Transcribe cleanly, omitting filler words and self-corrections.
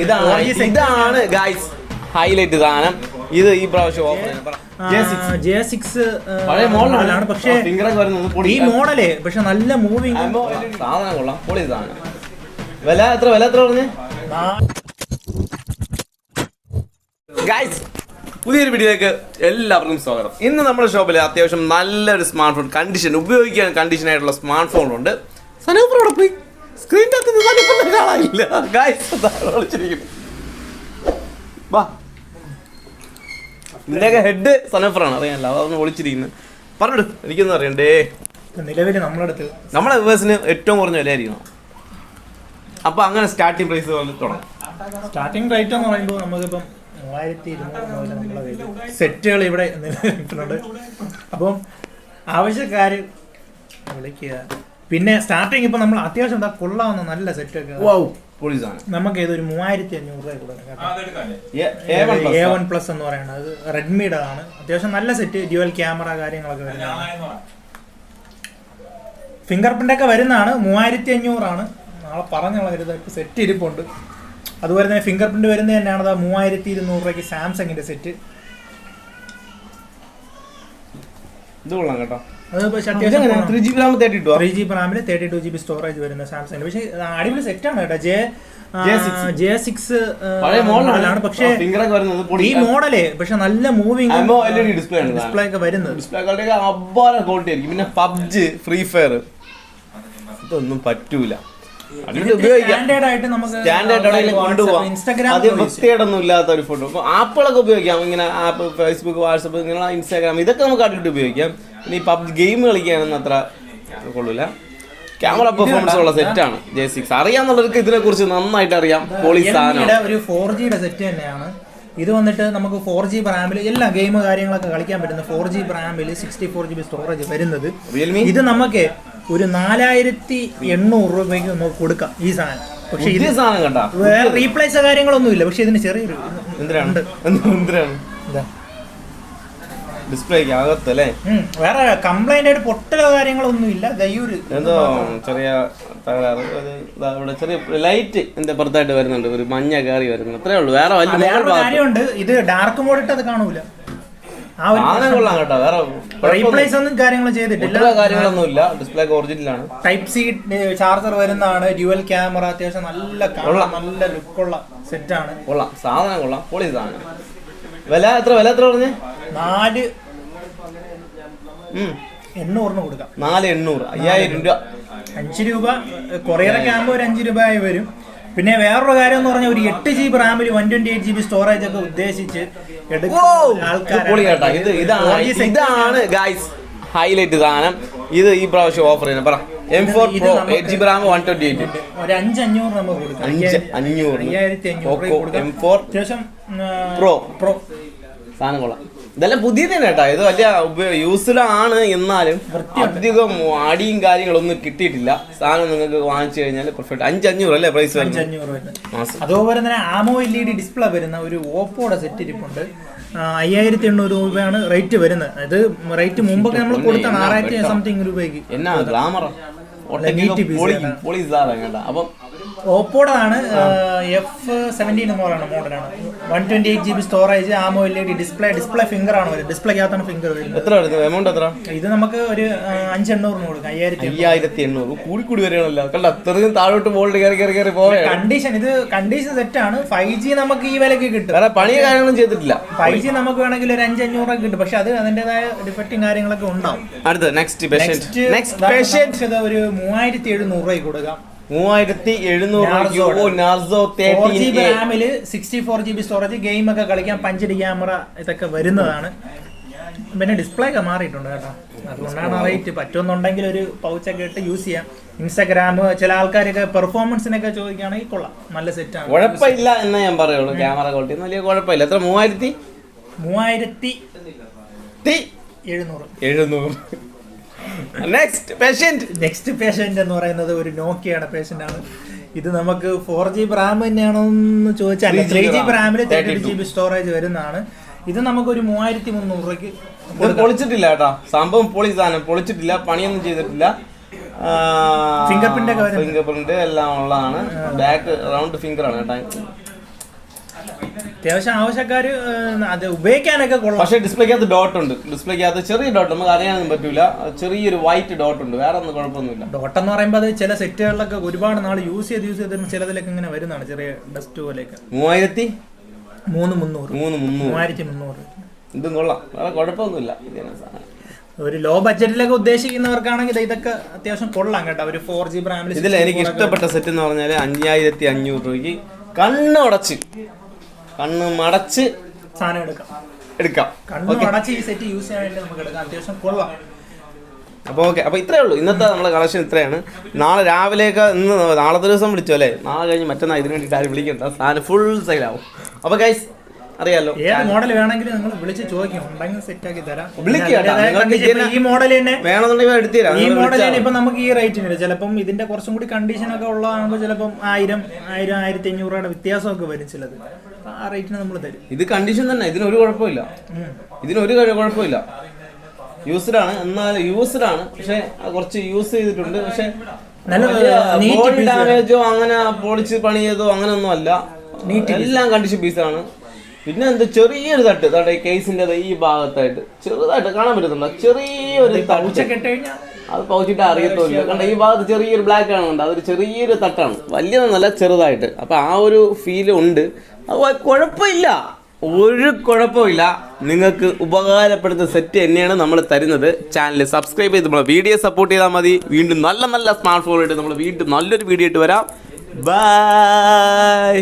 ഇതാണ് guys highlight സാധനം. ഇത് ഈ പ്രാവശ്യം പഴയ മോഡലാണ്, പക്ഷേ ഈ മോഡല് പക്ഷെ നല്ല മൂവിങ് സാധനം കൊള്ളാം, പൊളി സാധനം. വില എത്ര പറഞ്ഞ് ഗൈസ്? പുതിയൊരു വീഡിയോയിലേക്ക് എല്ലാവർക്കും സ്വാഗതം. ഇന്ന് നമ്മുടെ ഷോപ്പിൽ അത്യാവശ്യം നല്ലൊരു സ്മാർട്ട് ഫോൺ ഉപയോഗിക്കാൻ കണ്ടീഷൻ ആയിട്ടുള്ള സ്മാർട്ട് ഫോൺ ഉണ്ട്. സനൂപ്പറോടെ പോയി സ്ക്രീനിന്റെ അകത്ത് കാണാനില്ല ഗൈസ്, വാ. ഇതിന്റെയൊക്കെ ഹെഡ് സനൂപ്പറാണ്, അറിയാനല്ല, അതൊന്ന് ഒളിച്ചിരിക്കുന്നത്. പറഞ്ഞിട്ട് എനിക്കൊന്നും അറിയണ്ടേ. നിലവിൽ നമ്മളെ വിവേഴ്സിന് ഏറ്റവും കുറഞ്ഞ വിലയായിരിക്കണം. അപ്പൊ അങ്ങനെ സ്റ്റാർട്ടിംഗ് പ്രൈസ് തുടങ്ങും. സ്റ്റാർട്ടിംഗ് റേറ്റ് എന്ന് പറയുമ്പോൾ നമുക്കിപ്പം 3200 മുതൽ നമ്മളെ കയ്യിൽ സെറ്റുകൾ ഇവിടെ നിലനിൽക്കുന്നുണ്ട്. അപ്പം ആവശ്യക്കാർ വിളിക്കുക. പിന്നെ സ്റ്റാർട്ടിങ് ഇപ്പം നമ്മൾ അത്യാവശ്യം എന്താ കൊള്ളാവുന്ന നല്ല സെറ്റൊക്കെ നമുക്ക് ഏതൊരു 3500 രൂപ കൊടുക്കാം. A1+ എന്ന് പറയുന്നത് അത് റെഡ്മിയുടെ ആണ്. അത്യാവശ്യം നല്ല സെറ്റ്, ഡ്യുവൽ ക്യാമറ കാര്യങ്ങളൊക്കെ വരുന്നതാണ്. ഫിംഗർ പ്രിന്റ് ഒക്കെ വരുന്നതാണ്. 3500 ആണ്. നാളെ പറഞ്ഞുള്ള കരുത് സെറ്റ് ഇരിപ്പുണ്ട്. അതുപോലെ തന്നെ ഫിംഗർ പ്രിന്റ് വരുന്നത് തന്നെയാണ് 3200 രൂപയ്ക്ക് സാംസങ്ങിന്റെ സെറ്റ്. ഇത് കൊള്ളാം കേട്ടോ. അത് 3GB റാമിൽ 32GB സ്റ്റോറേജ് വരുന്ന സാംസങ്. പക്ഷേ അടിപൊളി സെറ്റാണ് കേട്ടോ. J6 പഴയ മോഡലാണ്, പക്ഷേ ഈ മോഡല് പക്ഷെ നല്ല മൂവിങ് ഡിസ്പ്ലേ ഒക്കെ വരുന്നത്. പിന്നെ പബ്ജി, ഫ്രീ ഫയർ ഇതൊന്നും പറ്റൂല. വൃത്തിയേടൊന്നും ഇല്ലാത്ത ഒരു ഫോട്ടോ. ആപ്പുകളൊക്കെ ഉപയോഗിക്കാം, ഇങ്ങനെ ആപ്പ്, ഫേസ്ബുക്ക്, വാട്സപ്പ്, ഇങ്ങനെ ഇൻസ്റ്റാഗ്രാം, ഇതൊക്കെ നമുക്ക് അടിപൊളി ഉപയോഗിക്കാം. പിന്നെ ഈ പബ്ജി ഗെയിം കളിക്കാനൊന്നും അത്ര കൊള്ളൂല. ക്യാമറ പെർഫോമൻസ് ഉള്ള സെറ്റാണ് J6. അറിയാന്നുള്ളവർക്ക് ഇതിനെ കുറിച്ച് നന്നായിട്ട് അറിയാം. ഒരു 4G സെറ്റ് തന്നെയാണ് ഇത്. വന്നിട്ട് നമുക്ക് 4GB റാമിൽ എല്ലാ ഗെയിം കാര്യങ്ങളൊക്കെ കളിക്കാൻ പറ്റുന്ന 4GB റാമിൽ 64GB സ്റ്റോറേജ് വരുന്നത്. ഇത് നമുക്ക് ഒരു 4800 രൂപയ്ക്ക് നമുക്ക് കൊടുക്കാം ഈ സാധനം. പക്ഷെ ഇത് സാധനം കണ്ടാ വേറെ റീപ്ലേസ് കാര്യങ്ങളൊന്നും ഇല്ല. പക്ഷെ ഇതിന് ചെറിയൊരു ഡിസ്പ്ലേക്ക് അകത്തല്ലേ, വേറെ കംപ്ലൈന്റ് ആയിട്ട് പൊട്ടലോ കാര്യങ്ങളൊന്നും ഇല്ല. എന്തോ ചെറിയ തകരാറ്, ഇവിടെ ചെറിയ ലൈറ്റ് എന്റെ പുറത്തായിട്ട് വരുന്നുണ്ട്, ഒരു മഞ്ഞ കയറി വരുന്നുണ്ട്, അത്രേ ഉള്ളൂ. വേറെ കാര്യമുണ്ട്, ഇത് ഡാർക്ക് മോഡ് ഇട്ട് അത് കാണൂല. കൊള്ളാം കേട്ടോ. വേറെ റീപ്ലേസ് ഒന്നും കാര്യങ്ങൾ ചെയ്തിട്ടില്ല, കാര്യങ്ങളൊന്നും ഇല്ല. ഡിസ്പ്ലേ ഒറിജിനലാണ്. ടൈപ്പ് സി ചാർജർ വരുന്നതാണ്. ഡ്യുവൽ ക്യാമറ, അത്യാവശ്യം നല്ല ലുക്കുള്ള സെറ്റാണ്. കൊള്ളാം സാധനം, കൊള്ളാം, പൊളി സാധനം. വില എത്ര പറഞ്ഞേ? 4800 കൊടുക്കാം. 4800, 5000 രൂപ. 5 രൂപ കൊറിയറൊക്കെ ആകുമ്പോൾ ഒരു 5 രൂപയായി വരും. പിന്നെ വേറൊരു കാര്യം എന്ന് പറഞ്ഞാൽ ഒരു 8GB റാമിൽ 128GB സ്റ്റോറേജ് ഒക്കെ ഉദ്ദേശിച്ച് ഇതാണ് ഗൈസ് ഹൈലൈറ്റ് സാധനം. ഇത് ഈ പ്രാവശ്യം ഓഫർ ചെയ്യുന്നത് പറ. M4 Pro 8GB റാം 128, ഒരു 5500 നമുക്ക് കൊടുക്കാം. 5500 M4 Pro സാധനം കൊള്ളാം. ഇതെല്ലാം പുതിയ തന്നെ കേട്ടോ. ഇത് വലിയ യൂസ്ഫുള്ളാണ്, എന്നാലും അധികം അടിയും കാര്യങ്ങളൊന്നും കിട്ടിയിട്ടില്ല. സാധനം നിങ്ങൾക്ക് വാങ്ങിച്ചു കഴിഞ്ഞാൽ പെർഫെക്റ്റ്. 5500 അല്ലേ പ്രൈസ്? 500. അതുപോലെ തന്നെ AMO LED ഡിസ്പ്ലേ വരുന്ന ഒരു ഓപ്പോയുടെ സെറ്റ് ഇരിപ്പുണ്ട്. 5800 രൂപയാണ് റേറ്റ് വരുന്നത്. അത് റേറ്റ് മുമ്പൊക്കെ നമ്മൾ കൊടുത്താണ് 6000 സംതിങ് രൂപയ്ക്ക്. എന്നാ ഗ്ലാമർ അപ്പം ഓപ്പോയുടെ ആണ്. F17 മോഡലാണ്. 128GB storage, AMO LED display finger ആണ് വരുന്നത്. ഡിസ്പ്ലേക്കകത്താണ് ഫിംഗർ വരുന്നത്. എത്ര എമൗണ്ട് എത്ര? ഇത് നമുക്ക് ഒരു 5800 കൊടുക്കാം. 5800 കൂടി വരികയാണല്ലോ. കണ്ട അത്രയും താഴോട്ട് ബോൾഡ് കയറി പോവേ. കണ്ടീഷൻ സെറ്റാണ്. 5G നമുക്ക് ഈ വിലക്ക് കിട്ടും. വേറെ പണി കാര്യങ്ങളും ചെയ്തിട്ടില്ല. 5G നമുക്ക് വേണമെങ്കിൽ ഒരു 500 കിട്ടും. പക്ഷെ അത് അതിന്റേതായ ഡിഫക്റ്റും കാര്യങ്ങളൊക്കെ ഉണ്ടാവും. അടുത്ത നെക്സ്റ്റ് പേഷ്യന്റ് ഒരു 3700 രൂപ കൊടുക്കാം. 3700 Narzo 4GB റാമിൽ 64GB storage, game ഒക്കെ കളിക്കാൻ പഞ്ചടി ക്യാമറ ഇതൊക്കെ വരുന്നതാണ്. പിന്നെ ഡിസ്പ്ലേ ഒക്കെ മാറിയിട്ടുണ്ട് കേട്ടോ. അതുകൊണ്ടാണ് റേറ്റ്. പറ്റുമെന്നുണ്ടെങ്കിൽ ഒരു പൗച്ചൊക്കെ ഇട്ട് യൂസ് ചെയ്യാം. ഇൻസ്റ്റാഗ്രാം ചില ആൾക്കാരൊക്കെ പെർഫോമൻസിനൊക്കെ ചോദിക്കുകയാണെങ്കിൽ കൊള്ളാം, നല്ല സെറ്റാണ്. കുഴപ്പമില്ല എന്നേ ഞാൻ പറയുള്ളൂ. ക്യാമറ ക്വാളിറ്റി വലിയ കുഴപ്പമില്ല. എത്ര? 3700. നെക്സ്റ്റ് പേഷ്യന്റ് എന്ന് പറയുന്നത് ഒരു നോക്കിയയുടെ പേഷ്യന്റ് ആണ്. ഇത് നമുക്ക് 4GB റാം തന്നെയാണോ എന്ന് ചോദിച്ചാൽ 3GB റാമിൽ 32GB സ്റ്റോറേജ് വരുന്നതാണ്. ഇത് നമുക്കൊരു 3300 രൂപയ്ക്ക് പൊളിച്ചിട്ടില്ല കേട്ടോ. സംഭവം പൊളി സാധനം, പൊളിച്ചിട്ടില്ല, പണിയൊന്നും ചെയ്തിട്ടില്ല. ഫിംഗർ പ്രിന്റ് എല്ലാം ഉള്ളതാണ്. ബാക്ക് റൗണ്ട് ഫിംഗർ ആണ് കേട്ടോ. അത്യാവശ്യം ആവശ്യക്കാര് അത് ഉപയോഗിക്കാനൊക്കെ കൊള്ളാം. പക്ഷേ ഡിസ്പ്ലേക്കകത്ത് ഡോട്ട് ഉണ്ട്. ഡിസ്പ്ലേക്കകത്ത് ചെറിയ ഡോട്ട്, നമുക്ക് അറിയാനൊന്നും പറ്റൂല. ചെറിയൊരു വൈറ്റ് ഡോട്ട് ഉണ്ട്, വേറെ ഒന്നും കുഴപ്പമൊന്നുമില്ല. ഡോട്ട് എന്ന് പറയുമ്പോൾ അത് ചില സെറ്റുകളിലൊക്കെ ഒരുപാട് നാൾ യൂസ് ചെയ്ത് ചിലതിലൊക്കെ ഇങ്ങനെ വരുന്നതാണ്, ചെറിയ ഡസ്റ്റ് പോലെയൊക്കെ. 3300 ഇതും കൊള്ളാം, വേറെ കുഴപ്പമൊന്നുമില്ല. ഒരു ലോ ബഡ്ജറ്റിലൊക്കെ ഉദ്ദേശിക്കുന്നവർക്കാണെങ്കിൽ ഇതൊക്കെ അത്യാവശ്യം കൊള്ളാം കേട്ടോ. ഒരു 4GB റാമിൽ. ഇതിൽ എനിക്ക് ഇഷ്ടപ്പെട്ട സെറ്റ് എന്ന് പറഞ്ഞാൽ 5500 രൂപയ്ക്ക് കണ്ണ് മടച്ച് സാധനം എടുക്കാം. കണ്ണ് മടച്ച് ഈ സെറ്റ് യൂസ് ചെയ്യാൻ വേണ്ടി നമുക്ക് എടുക്കാം. അത്യാവശ്യം കൊള്ളാം. അപ്പോൾ ഓക്കെ, അപ്പോൾ ഇത്രയേ ഉള്ളൂ ഇന്നത്തെ നമ്മളെ കളക്ഷൻ. ഇത്രയാണ്. നാളെ രാവിലെയൊക്കെ നാളത്തെ ദിവസം വിളിച്ചോ അല്ലേ, നാളെ കഴിഞ്ഞ് മറ്റന്നാൾ ഇതിന് വേണ്ടിയിട്ട് ആരും വിളിക്കണ്ട, സാധനം ഫുൾ സെയിലാവും. അപ്പോൾ ഗൈസ് അറിയാലോ, ഏത് മോഡൽ വേണമെങ്കിലും നിങ്ങൾ വിളിച്ച് ചോദിക്കും, ഉണ്ടെങ്കിൽ സെറ്റ് ആക്കി തരാം. ഈ മോഡൽ തന്നെ വേണമെന്നുണ്ടെങ്കിൽ എടുത്തു തരാം. ഈ മോഡൽ തന്നെ ഇപ്പൊ നമുക്ക് ഈ റേറ്റിന് ചിലപ്പം ഇതിന്റെ കുറച്ചും കൂടി കണ്ടീഷൻ ഒക്കെ ഉള്ളതാകുമ്പോൾ ചിലപ്പം 1000-1500 വ്യത്യാസമൊക്കെ വരും ചിലത്. ആ റേറ്റിന് നമ്മൾ തരും. ഇത് കണ്ടീഷൻ തന്നെ, ഇതിനൊരു കുഴപ്പമില്ല. യൂസ്ഡ് ആണ്, എന്നാൽ യൂസ്ഡ് ആണ്, പക്ഷെ കുറച്ച് യൂസ് ചെയ്തിട്ടുണ്ട്. പക്ഷെ ഡാമേജോ അങ്ങനെ പൊളിച്ച് പണി ചെയ്തോ അങ്ങനെ ഒന്നും അല്ല. എല്ലാം കണ്ടീഷൻ പീസാണ്. പിന്നെ എന്ത് ചെറിയൊരു തട്ട് ഈ കേസിന്റെ ഈ ഭാഗത്തായിട്ട് ചെറുതായിട്ട് കാണാൻ പറ്റുന്നുണ്ടോ, ചെറിയൊരു അത് പൗച്ചിട്ട് അറിയത്തില്ല. കണ്ട ഈ ഭാഗത്ത് ചെറിയൊരു ബ്ലാക്ക് കാണുന്നുണ്ട്, അതൊരു ചെറിയൊരു തട്ടാണ്, വലിയതൊന്നല്ല ചെറുതായിട്ട്. അപ്പൊ ആ ഒരു ഫീല് ഉണ്ട്. അത് കുഴപ്പമില്ല, ഒരു കുഴപ്പമില്ല. നിങ്ങൾക്ക് ഉപകാരപ്പെടുന്ന സെറ്റ് തന്നെയാണ് നമ്മൾ തരുന്നത്. ചാനൽ സബ്സ്ക്രൈബ് ചെയ്ത് നമ്മളെ വീഡിയോ സപ്പോർട്ട് ചെയ്താൽ മതി. വീണ്ടും നല്ല സ്മാർട്ട് ഫോൺ ആയിട്ട് നമ്മൾ വീണ്ടും നല്ലൊരു വീഡിയോ ആയിട്ട് വരാം. ബൈ.